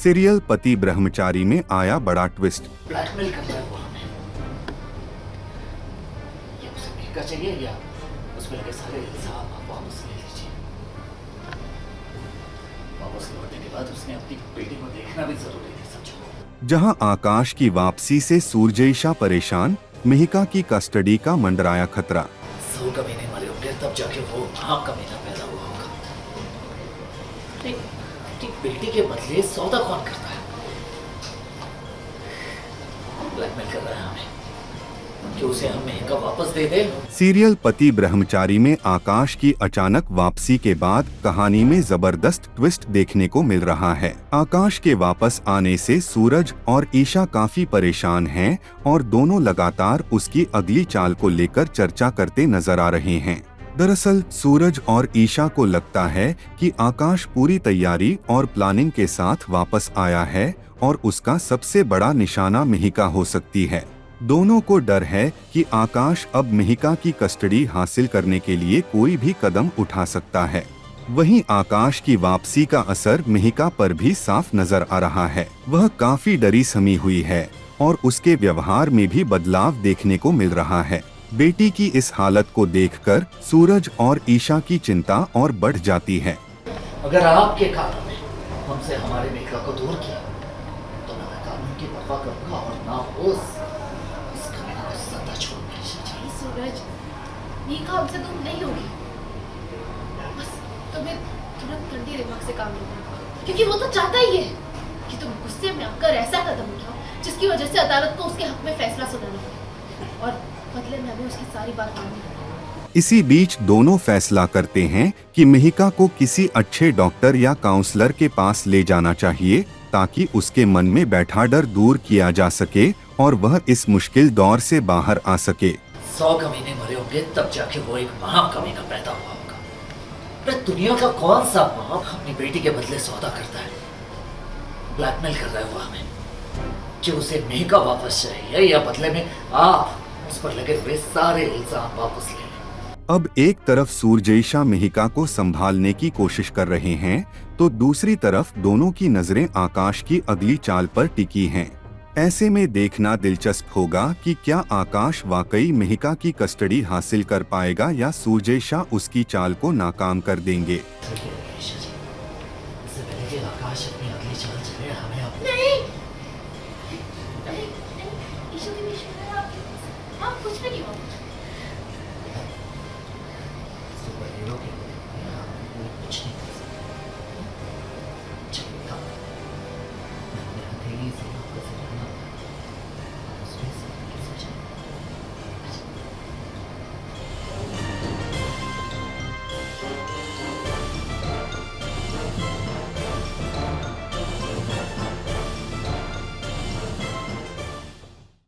Serial पति ब्रह्मचारी में आया बड़ा ट्विस्ट। ब्लैकमेल कर रहा है वो हमें। या उसे महंगा चाहिए या उसमें लगे सारे इल्जाम आप वापस ले लीजिए। वापस लौटने के बाद उसने अपनी बेटी को देखना भी जरूरी है समझो। जहां आकाश की वापसी से सूरजैशा परेशान, मिहिका की कस्टडी का मंडराया खतरा। 100 कमीने मरे होंगे तब जाके वो वहां कमीना पैदा हुआ होगा। अपनी बेटी के बदले सौदा कौन करता है? ब्लैकमेल कर रहा है हमें कि उसे हम महंगा वापस दे दे। सीरियल पति ब्रह्मचारी में आकाश की अचानक वापसी के बाद कहानी में जबरदस्त ट्विस्ट देखने को मिल रहा है। आकाश के वापस आने से सूरज और ईशा काफी परेशान हैं और दोनों लगातार उसकी अगली चाल को लेकर चर्चा करते नजर आ रहे हैं। दरअसल सूरज और ईशा को लगता है कि आकाश पूरी तैयारी और प्लानिंग के साथ वापस आया है और उसका सबसे बड़ा निशाना मिहिका हो सकती है। दोनों को डर है कि आकाश अब मिहिका की कस्टडी हासिल करने के लिए कोई भी कदम उठा सकता है। वहीं आकाश की वापसी का असर मिहिका पर भी साफ नजर आ रहा है। वह काफी डरी समी हुई है और उसके व्यवहार में भी बदलाव देखने को मिल रहा है। बेटी की इस हालत को देखकर सूरज और ईशा की चिंता और बढ़ जाती है। अगर आपके कारण ने हमसे हमारे मिहिका को दूर किया तो ना मैं कानून की परवाह करूंगा और ना उस कमीने को सदा छोड़ूंगा। नहीं सूरज, मिहिका हमसे दूर नहीं होगी। बस तुम्हें तुरंत ठंडे दिमाग से काम लेना होगा, क्योंकि वो तो चाहता ही है कि तुम गुस्से में आकर ऐसा कदम उठाओ जिसकी वजह से अदालत को उसके हक में फैसला सुनाना हो और बदले में हमें उसकी सारी बात माननी है। इसी बीच दोनों फैसला करते हैं कि मिहिका को किसी अच्छे डॉक्टर या काउंसलर के पास ले जाना चाहिए ताकि उसके मन में बैठा डर दूर किया जा सके और वह इस मुश्किल दौर से बाहर आ सके। 100 कमीने मरे होंगे तब जाके वो एक महा कमीना पैदा हुआ होगा। अरे दुनिया का कौन सा बाप अपनी बेटी के बदले सौदा करता है? ब्लैकमेल कर रहा है वो हमें कि उसे मिहिका वापस चाहिए या बदले में आप उस पर लगे हुए सारे इल्जाम वापस ले लें। अब एक तरफ सूरजैशा मिहिका को संभालने की कोशिश कर रहे हैं तो दूसरी तरफ दोनों की नजरें आकाश की अगली चाल पर टिकी हैं। ऐसे में देखना दिलचस्प होगा कि क्या आकाश वाकई मिहिका की कस्टडी हासिल कर पाएगा या सूरजैशा उसकी चाल को नाकाम कर देंगे।